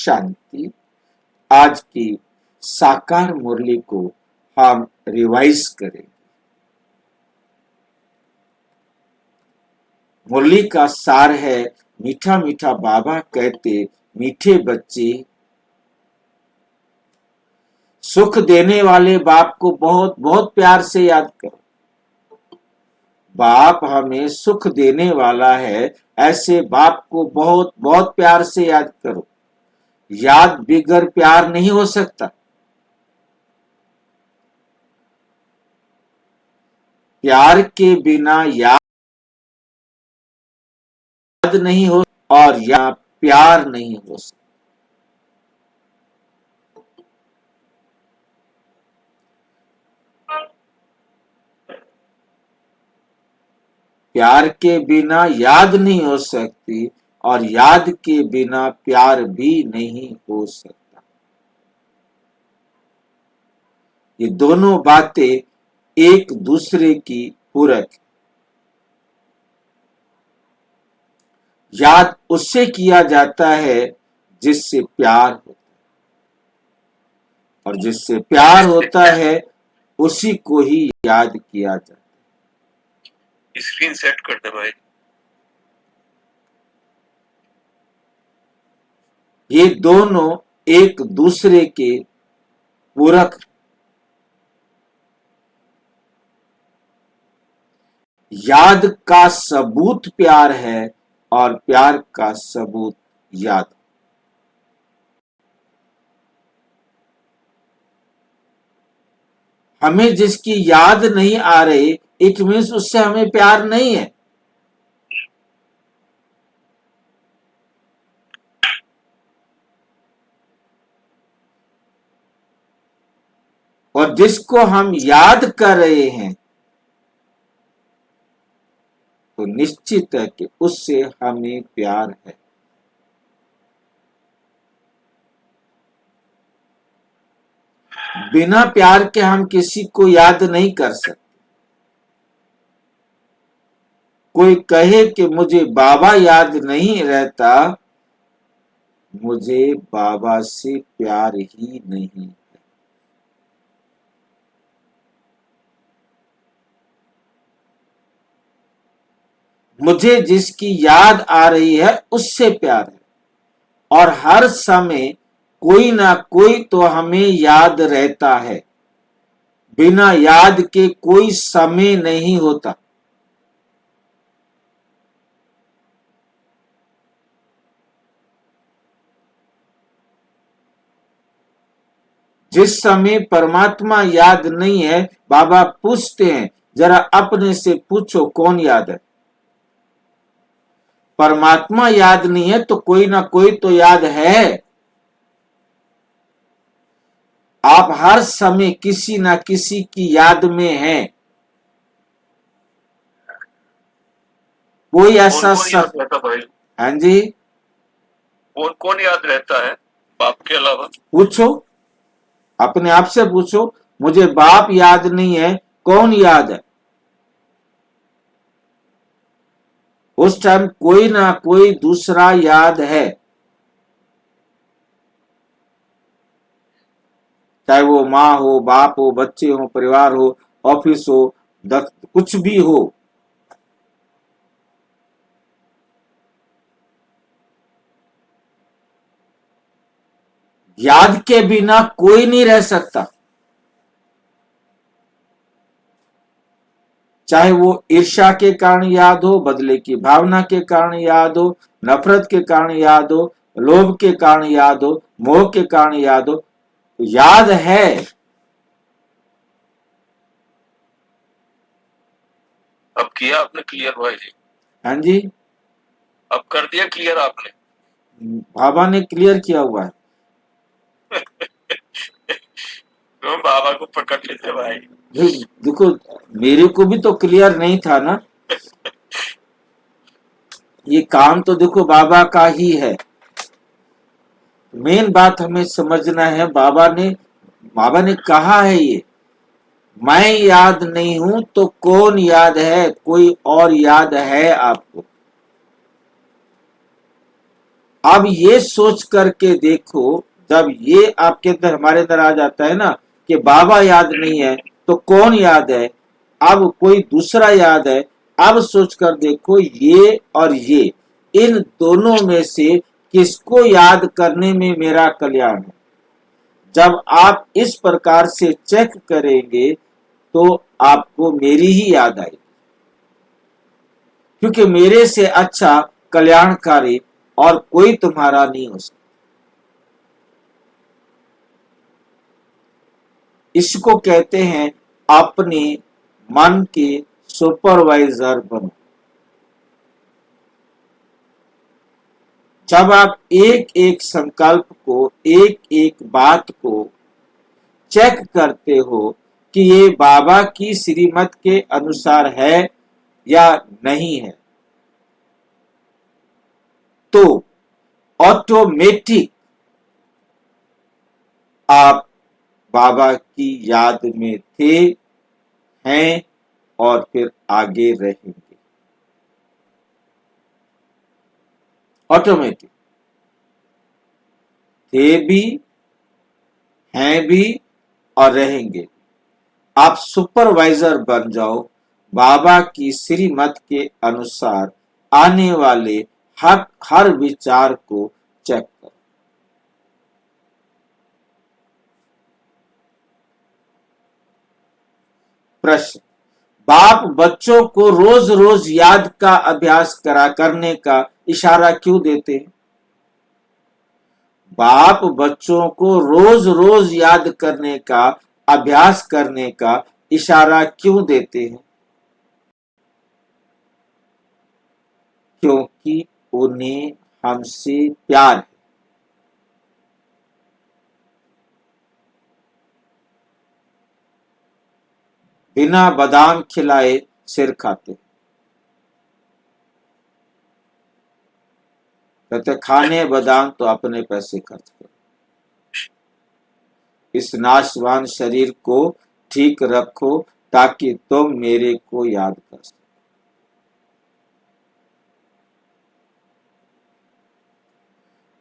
शांति। आज की साकार मुरली को हम रिवाइज करेंगे। मुरली का सार है, मीठा मीठा बाबा कहते मीठे बच्चे, सुख देने वाले बाप को बहुत बहुत प्यार से याद करो। बाप हमें सुख देने वाला है, ऐसे बाप को बहुत बहुत प्यार से याद करो। याद बिगर प्यार नहीं हो सकता। प्यार के बिना याद नहीं हो और या प्यार नहीं हो सकता। प्यार के बिना याद नहीं हो सकती और याद के बिना प्यार भी नहीं हो सकता। ये दोनों बातें एक दूसरे की पूरक। याद उससे किया जाता है जिससे प्यार होता है, और जिससे प्यार होता है उसी को ही याद किया जाता है। स्क्रीन सेट कर दे भाई। ये दोनों एक दूसरे के पूरक। याद का सबूत प्यार है और प्यार का सबूत याद। हमें जिसकी याद नहीं आ रही, इट मीन्स उससे हमें प्यार नहीं है। और जिसको हम याद कर रहे हैं तो निश्चित है कि उससे हमें प्यार है। बिना प्यार के हम किसी को याद नहीं कर सकते। कोई कहे कि मुझे बाबा याद नहीं रहता, मुझे बाबा से प्यार ही नहीं है। मुझे जिसकी याद आ रही है उससे प्यार है, और हर समय कोई ना कोई तो हमें याद रहता है। बिना याद के कोई समय नहीं होता। जिस समय परमात्मा याद नहीं है, बाबा पूछते हैं जरा अपने से पूछो कौन याद है। परमात्मा याद नहीं है तो कोई ना कोई तो याद है। आप हर समय किसी ना किसी की याद में हैं। कोई ऐसा याद रहता भाई? हाँ जी, कौन कौन याद रहता है बाप के अलावा? पूछो, अपने आप से पूछो, मुझे बाप याद नहीं है, कौन याद है? उस टाइम कोई ना कोई दूसरा याद है। चाहे वो माँ हो, बाप हो, बच्चे हो, परिवार हो, ऑफिस हो, कुछ भी हो। याद के बिना कोई नहीं रह सकता। चाहे वो ईर्ष्या के कारण याद हो, बदले की भावना के कारण याद हो, नफरत के कारण याद हो, लोभ के कारण याद हो, मोह के कारण याद हो, याद है। अब किया आपने क्लियर भाई जी? हाँ जी, अब कर दिया क्लियर आपने? बाबा ने क्लियर किया हुआ है। तो बाबा को पकड़ लेते भाई। देखो, मेरे को भी तो क्लियर नहीं था ना। ये काम तो देखो बाबा का ही है। मेन बात हमें समझना है, बाबा ने कहा है ये, मैं याद नहीं हूं तो कौन याद है? कोई और याद है आपको? अब ये सोच करके देखो, जब ये आपके अंदर हमारे अंदर आ जाता है ना कि बाबा याद नहीं है तो कौन याद है, अब कोई दूसरा याद है, अब सोच कर देखो ये और ये, इन दोनों में से किसको याद करने में मेरा कल्याण है। जब आप इस प्रकार से चेक करेंगे तो आपको मेरी ही याद आएगी, क्योंकि मेरे से अच्छा कल्याणकारी और कोई तुम्हारा नहीं हो सकता। इसको कहते हैं अपने मन के सुपरवाइजर बनो। जब आप एक एक संकल्प को, एक एक बात को चेक करते हो कि ये बाबा की श्रीमत के अनुसार है या नहीं है, तो ऑटोमेटिक आप बाबा की याद में थे, हैं और फिर आगे रहेंगे। ऑटोमेटिक थे भी, हैं भी और रहेंगे। आप सुपरवाइजर बन जाओ, बाबा की श्रीमत के अनुसार आने वाले हर विचार को चेक करो। प्रश्न, बाप बच्चों को रोज रोज याद का अभ्यास करने का इशारा क्यों देते हैं? बाप बच्चों को रोज रोज याद करने का, अभ्यास करने का इशारा क्यों देते हैं? क्योंकि उन्हें हमसे प्यार है। बिना बादाम खिलाए सिर खाते, कहते खाने बादाम तो अपने पैसे खर्च करो। इस नाशवान शरीर को ठीक रखो ताकि तुम मेरे को याद कर सको।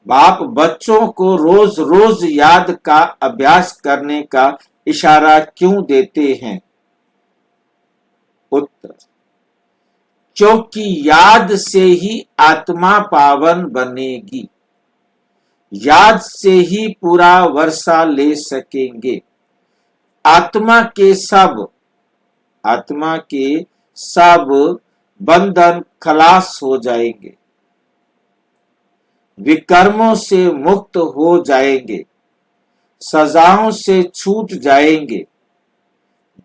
बाप बच्चों को रोज रोज याद का अभ्यास करने का इशारा क्यों देते हैं? उत्तर, क्योंकि याद से ही आत्मा पावन बनेगी, याद से ही पूरा वर्षा ले सकेंगे। आत्मा के सब बंधन खलास हो जाएंगे, विकर्मों से मुक्त हो जाएंगे, सजाओं से छूट जाएंगे।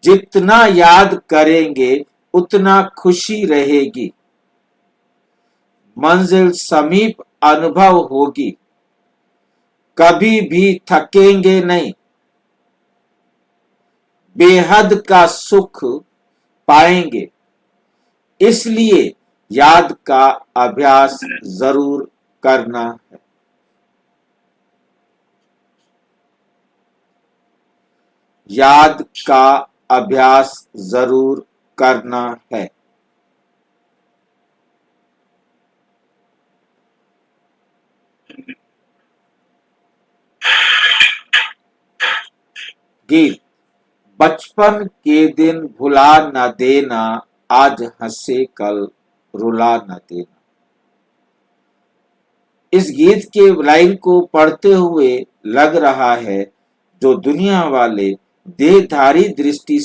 जितना याद करेंगे उतना खुशी रहेगी, मंजिल समीप अनुभव होगी, कभी भी थकेंगे नहीं, बेहद का सुख पाएंगे। इसलिए याद का अभ्यास जरूर करना है। याद का अभ्यास जरूर करना है। गीत, बचपन के दिन भुला न देना, आज हंसे कल रुला न देना। इस गीत के लाइन को पढ़ते हुए लग रहा है जो दुनिया वाले देहधारी दृष्टि